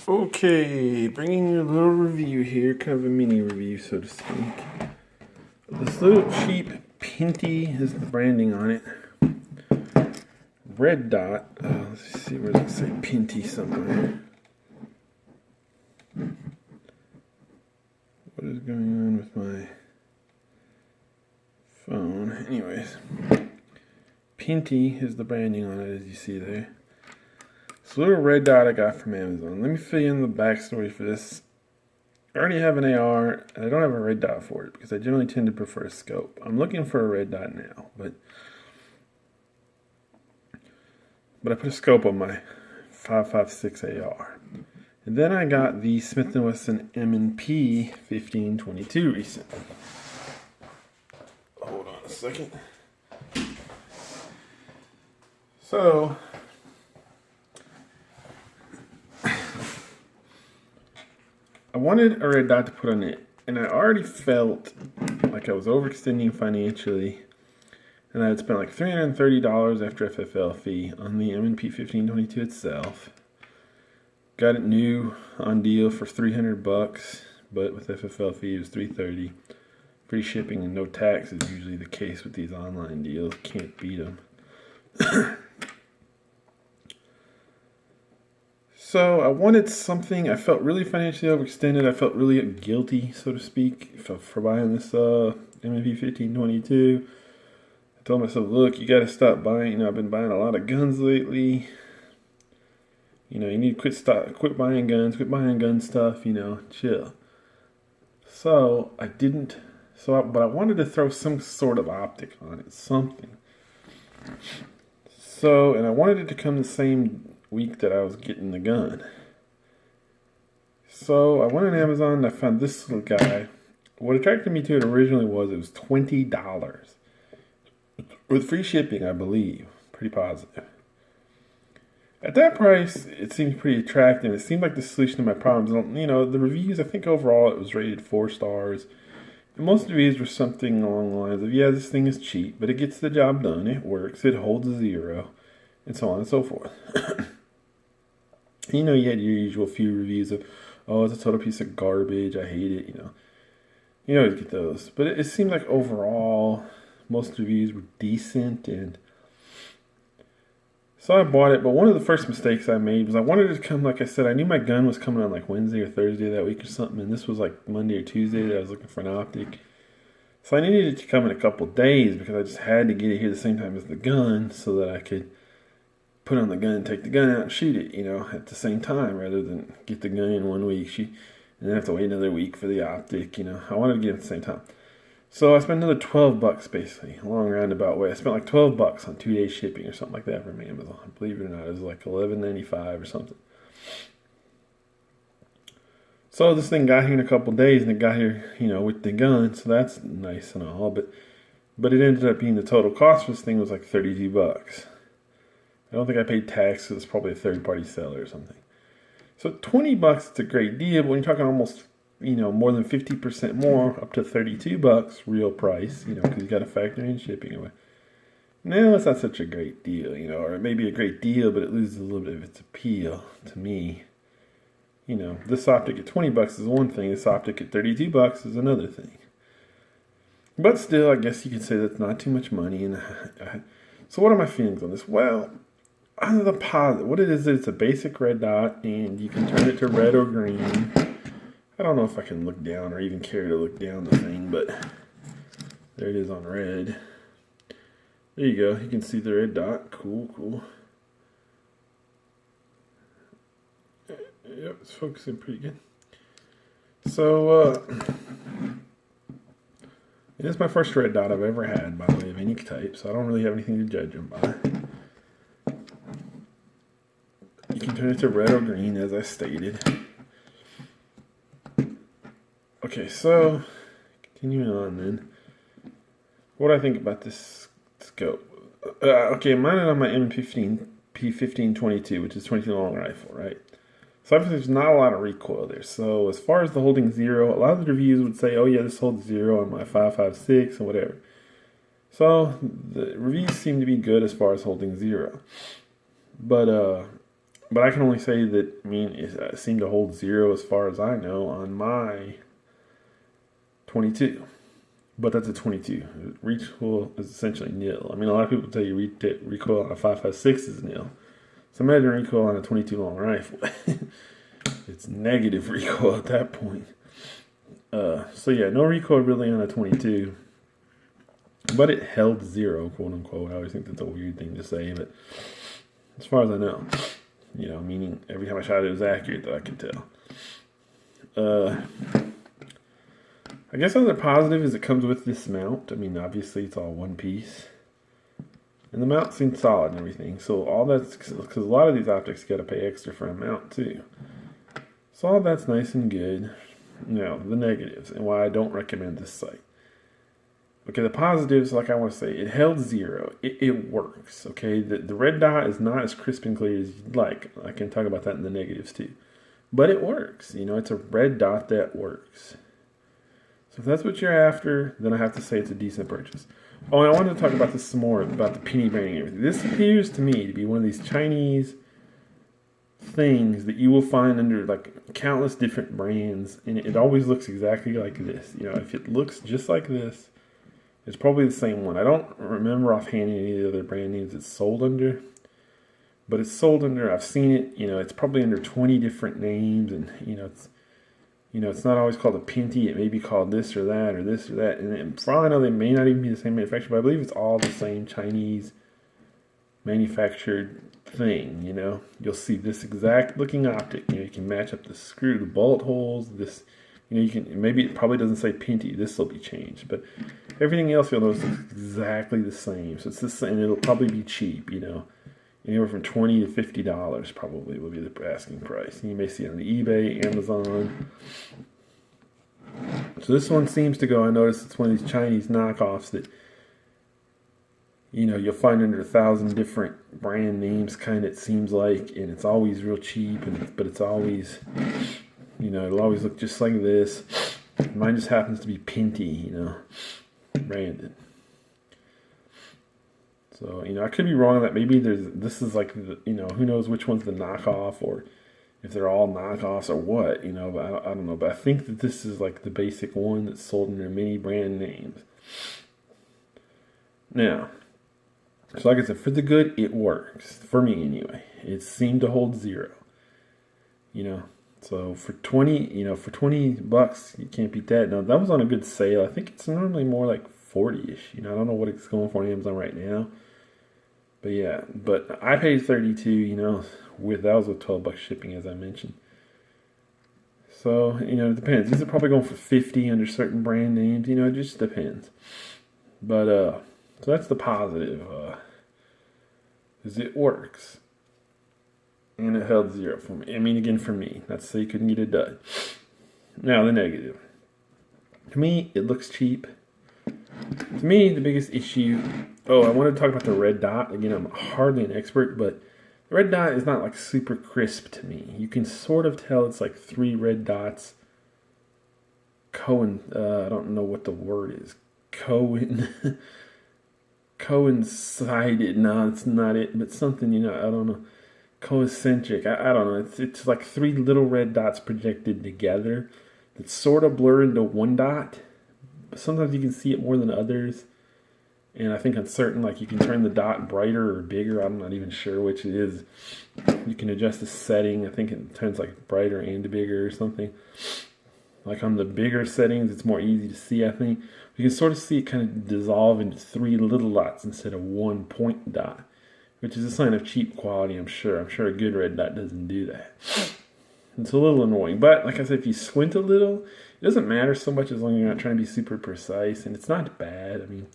Okay, bringing you a little review here, kind of a mini review, so to speak. This little cheap Pinty is the branding on it. Red dot. Let's see, where does it say Pinty somewhere? What is going on with my phone? Anyways, Pinty is the branding on it, as you see there. This little red dot I got from Amazon. Let me fill you in the backstory for this. I already have an AR, and I don't have a red dot for it because I generally tend to prefer a scope. I'm looking for a red dot now, but I put a scope on my 5.56 AR. And then I got the Smith & Wesson M&P 1522 recently. Hold on a second. So, I wanted a red dot to put on it, and I already felt like I was overextending financially, and I had spent like $330 after FFL fee on the M&P 1522 itself. Got it new on deal for $300, but with FFL fee it was $330. Free shipping and no tax is usually the case with these online deals. Can't beat them. So I wanted something. I felt really financially overextended. I felt really guilty, so to speak, for buying this M&P 1522. I told myself, look, you got to stop buying. I've been buying a lot of guns lately. You need to quit buying guns, quit buying gun stuff. Chill. So I didn't. But I wanted to throw some sort of optic on it, something. And I wanted it to come the same week that I was getting the gun. So I went on Amazon and I found this little guy. What attracted me to it originally was it was $20 with free shipping, I believe. Pretty positive. At that price, it seemed pretty attractive. It seemed like the solution to my problems. The reviews, I think overall it was rated 4 stars. And most reviews were something along the lines of, yeah, this thing is cheap, but it gets the job done. It works. It holds a zero. And so on and so forth. You had your usual few reviews of, oh, it's a total piece of garbage. I hate it. You always get those. But it seemed like overall, most reviews were decent. And so I bought it. But one of the first mistakes I made was I wanted it to come, like I said, I knew my gun was coming on like Wednesday or Thursday that week or something. And this was like Monday or Tuesday that I was looking for an optic. So I needed it to come in a couple days because I just had to get it here the same time as the gun so that I could put on the gun, take the gun out and shoot it, at the same time rather than get the gun in 1 week and then have to wait another week for the optic, I wanted to get it at the same time. So I spent another $12 basically, a long roundabout way. I spent like $12 on 2 days shipping or something like that from Amazon. Believe it or not, it was like $11.95 or something. So this thing got here in a couple days and it got here, with the gun, so that's nice and all, but it ended up being the total cost for this thing was like $32. I don't think I paid tax, so it's probably a third-party seller or something. So $20, it's a great deal, but when you're talking almost, more than 50% more, up to $32 real price, because you got to factor in shipping away. Now it's not such a great deal, or it may be a great deal, but it loses a little bit of its appeal to me. This optic at $20 is one thing, this optic at $32 is another thing. But still, I guess you could say that's not too much money. So what are my feelings on this? Well, on the positive, what it is, it's a basic red dot, and you can turn it to red or green. I don't know if I can look down or even care to look down the thing, but there it is on red. There you go. You can see the red dot. Cool. Yep, it's focusing pretty good. So, it is my first red dot I've ever had, by the way, of any type, so I don't really have anything to judge them by. You can turn it to red or green, as I stated. Okay, so continuing on then. What do I think about this scope? Okay, I'm mounted on my M15P1522, which is 22 long rifle, right? So obviously there's not a lot of recoil there. So as far as the holding zero, a lot of the reviews would say, oh yeah, this holds zero on my 5.56 and whatever. So the reviews seem to be good as far as holding zero. But But I can only say that, I mean, it seemed to hold zero as far as I know on my 22. But that's a 22. Recoil is essentially nil. I mean, a lot of people tell you recoil on a 5.56 is nil. So imagine recoil on a 22 long rifle. It's negative recoil at that point. So yeah, no recoil really on a 22. But it held zero, quote unquote. I always think that's a weird thing to say, but as far as I know, meaning every time I shot it was accurate that I could tell. I guess another positive is it comes with this mount. I mean, obviously it's all one piece. And the mount seems solid and everything. So all that's, because a lot of these optics you got to pay extra for a mount too. So all that's nice and good. Now, the negatives and why I don't recommend this sight. Okay, the positives, like I want to say, it held zero. It works, okay? The red dot is not as crisp and clear as you'd like. I can talk about that in the negatives too. But it works. It's a red dot that works. So if that's what you're after, then I have to say it's a decent purchase. Oh, and I wanted to talk about this some more, about the Pinty branding and everything. This appears to me to be one of these Chinese things that you will find under like countless different brands, and it always looks exactly like this. If it looks just like this, it's probably the same one. I don't remember offhand any of the other brand names it's sold under, but it's sold under, I've seen it, it's probably under 20 different names, and it's not always called a Pinty. It may be called this or that or this or that. And for all I know, they may not even be the same manufacturer, but I believe it's all the same Chinese manufactured thing. You'll see this exact looking optic. You can match up the screw, the bullet holes. This, you can, maybe it probably doesn't say Pinty. This will be changed, but everything else you'll notice is exactly the same. So it's the same, and it'll probably be cheap. Anywhere from $20 to $50 probably will be the asking price. And you may see it on eBay, Amazon. So this one seems to go, I noticed it's one of these Chinese knockoffs that, you'll find under 1,000 different brand names, kind of, it seems like, and it's always real cheap, but it's always, it'll always look just like this. Mine just happens to be Pinty, branded. So, I could be wrong that maybe this is like, who knows which one's the knockoff, or if they're all knockoffs or what, but I don't know. But I think that this is like the basic one that's sold under many brand names. Now, so like I said, for the good, it works. For me anyway. It seemed to hold zero. So for 20, for $20, you can't beat that. Now, that was on a good sale. I think it's normally more like 40-ish. I don't know what it's going for on Amazon right now. But yeah, but I paid 32, that was with $12 shipping, as I mentioned. So, it depends. These are probably going for 50 under certain brand names, it just depends. But, so that's the positive, is it works. And it held zero for me. I mean, again, for me, not to say you couldn't get it done. Now, the negative. To me, it looks cheap. To me, the biggest issue... Oh, I want to talk about the red dot. Again, I'm hardly an expert, but the red dot is not like super crisp to me. You can sort of tell it's like 3 red dots. I don't know what the word is. Coincided. No, it's not it, but something, I don't know. Concentric. I don't know. It's like 3 little red dots projected together that sort of blur into one dot. But sometimes you can see it more than others. And I think on certain, like, you can turn the dot brighter or bigger. I'm not even sure which it is. You can adjust the setting. I think it turns like brighter and bigger or something. Like on the bigger settings, it's more easy to see, I think. You can sort of see it kind of dissolve into 3 little dots instead of 1 point dot, which is a sign of cheap quality, I'm sure. I'm sure a good red dot doesn't do that. It's a little annoying. But like I said, if you squint a little, it doesn't matter so much as long as you're not trying to be super precise. And it's not bad. I mean...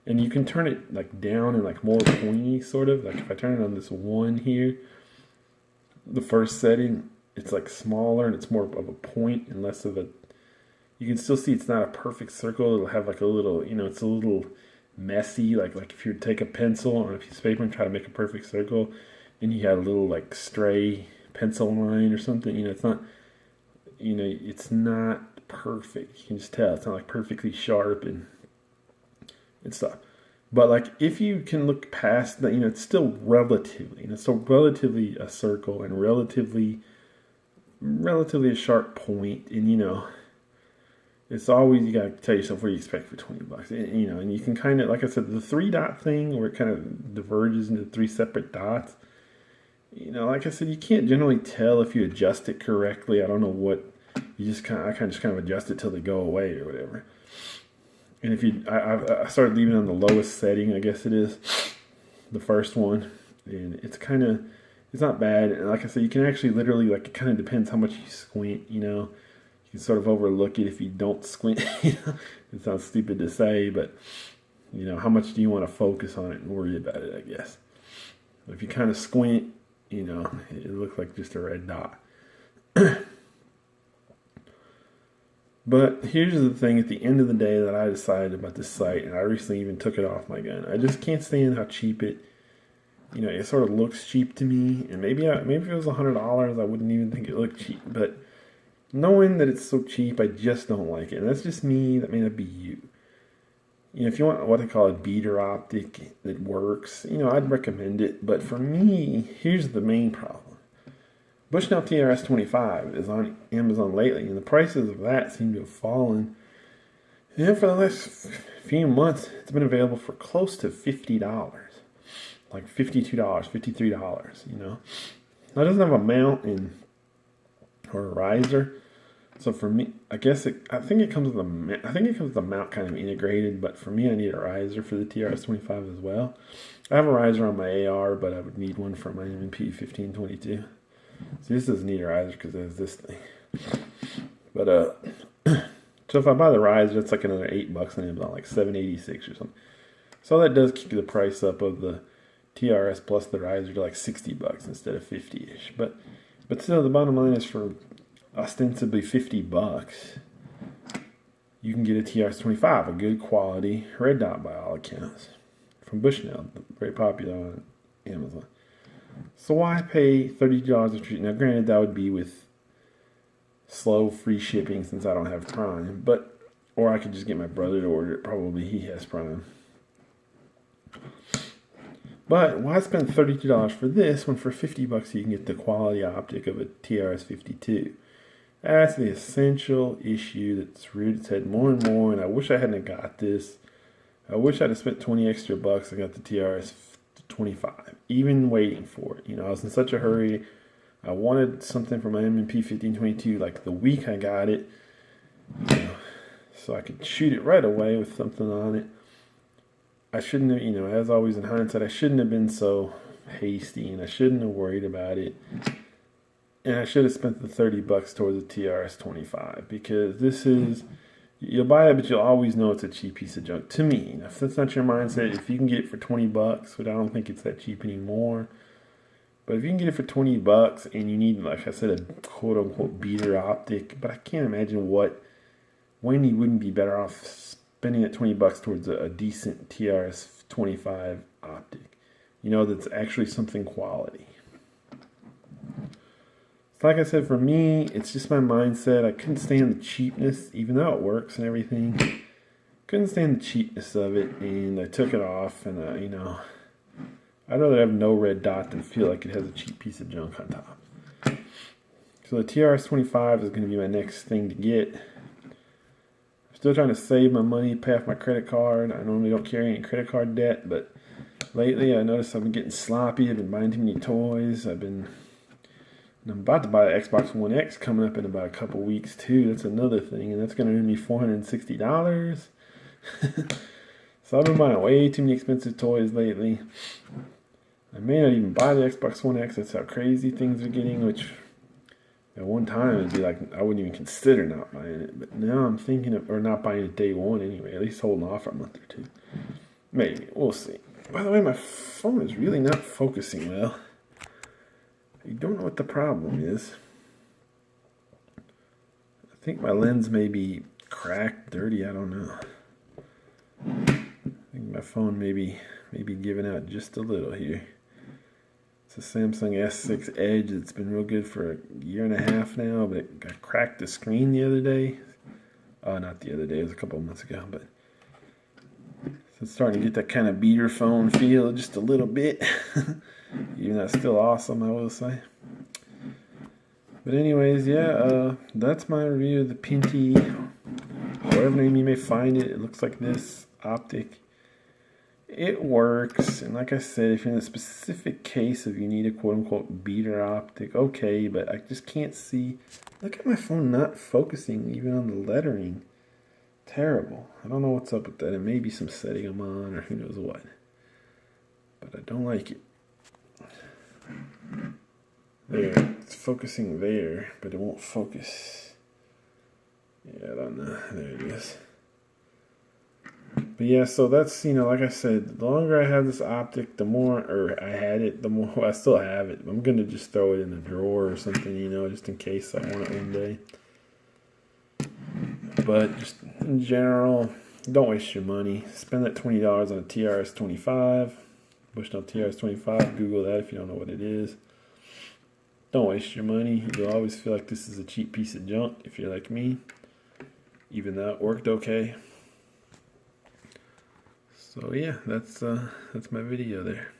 And you can turn it like down and like more pointy, sort of. Like if I turn it on this 1 here, the first setting, it's like smaller and it's more of a point and less of a... You can still see it's not a perfect circle. It'll have like a little, it's a little messy. Like if you take a pencil on a piece of paper and try to make a perfect circle, and you had a little like stray pencil line or something, it's not, it's not perfect. You can just tell it's not like perfectly sharp and stuff. But like if you can look past that, it's still relatively a circle and relatively a sharp point, and it's always, you gotta tell yourself what you expect for $20, and you can kind of, like I said, the 3 dot thing where it kind of diverges into 3 separate dots. Like I said, you can't generally tell if you adjust it correctly. I don't know what I kind of adjust it till they go away or whatever. And if I started leaving it on the lowest setting, I guess it is, the first one, and it's not bad. And like I said, you can actually literally, like, it kind of depends how much you squint, you can sort of overlook it if you don't squint. It sounds stupid to say, but how much do you want to focus on it and worry about it, I guess. If you kind of squint, it looks like just a red dot. But here's the thing, at the end of the day, that I decided about this site, and I recently even took it off my gun. I just can't stand how cheap it sort of looks cheap to me. And maybe if it was $100, I wouldn't even think it looked cheap. But knowing that it's so cheap, I just don't like it. And that's just me. That may not be you. If you want what they call a beater optic that works, I'd recommend it. But for me, here's the main problem. Bushnell TRS-25 is on Amazon lately, and the prices of that seem to have fallen. And for the last few months, it's been available for close to $50, like $52, $53. Now, it doesn't have a mount or a riser, so for me, I think it comes with the mount kind of integrated. But for me, I need a riser for the TRS-25 as well. I have a riser on my AR, but I would need one for my M&P 1522. See, this doesn't need a riser because it has this thing. But so if I buy the riser, it's like another $8 on Amazon, like $7.86 or something. So that does kick the price up of the TRS plus the riser to like $60 instead of 50-ish. But still, the bottom line is, for ostensibly $50, you can get a TRS-25, a good quality red dot by all accounts, from Bushnell, very popular on Amazon. So why pay $30 extra? Now, granted, that would be with slow free shipping since I don't have Prime, or I could just get my brother to order it. Probably he has Prime. But why spend $32 for this when for $50 you can get the quality optic of a TRS-52? That's the essential issue that's reared its head more and more, and I wish I hadn't got this. I wish I'd have spent $20 extra and got the TRS-25, even waiting for it. I was in such a hurry. I wanted something for my M&P 1522 like the week I got it, so I could shoot it right away with something on it. I shouldn't have, as always in hindsight, I shouldn't have been so hasty, and I shouldn't have worried about it. And I should have spent the $30 towards the TRS-25, because this is, you'll buy it, but you'll always know it's a cheap piece of junk. To me, if that's not your mindset, if you can get it for $20, but I don't think it's that cheap anymore. But if you can get it for $20 and you need, like I said, a quote unquote beater optic, but I can't imagine when you wouldn't be better off spending that $20 towards a decent TRS-25 optic. That's actually something quality. Like I said, for me, it's just my mindset. I couldn't stand the cheapness, even though it works and everything. Couldn't stand the cheapness of it, and I took it off. And I'd rather have no red dot than feel like it has a cheap piece of junk on top. So the TRS-25 is going to be my next thing to get. I'm still trying to save my money, pay off my credit card. I normally don't carry any credit card debt, but lately I noticed I've been getting sloppy. I've been buying too many toys. I'm about to buy the Xbox One X coming up in about a couple weeks too. That's another thing, and that's going to earn me $460. So I've been buying way too many expensive toys lately. I may not even buy the Xbox One X. That's how crazy things are getting, which at one time it'd be like I wouldn't even consider not buying it. But now I'm thinking of, or not buying it day one anyway, at least holding off for a month or two. Maybe. We'll see. By the way, my phone is really not focusing well. I don't know what the problem is. I think my lens may be cracked, dirty, I don't know. I think my phone may be giving out just a little here. It's a Samsung S6 Edge. It's been real good for a year and a half now, but I cracked the screen the other day. Not the other day, it was a couple of months ago, but It's starting to get that kind of beater phone feel just a little bit. Even though it's still awesome, I will say. But anyways, yeah, that's my review of the Pinty, whatever name you may find it. It looks like this, Optic. It works, and like I said, if you're in a specific case of you need a quote-unquote beater optic, okay, but I just can't see. Look at my phone not focusing even on the lettering. Terrible. I don't know what's up with that. It may be some setting I'm on or who knows what. But I don't like it. There, it's focusing there, but it won't focus. Yeah, I don't know. There it is. But yeah, so that's, like I said, the longer I have this optic, the more, or I had it, the more, well, I still have it. I'm going to just throw it in a drawer or something, just in case I want it one day. But just in general, don't waste your money. Spend that $20 on a TRS-25. Bushnell TRS-25. Google that if you don't know what it is. Don't waste your money. You'll always feel like this is a cheap piece of junk if you're like me. Even though it worked okay. So yeah, that's my video there.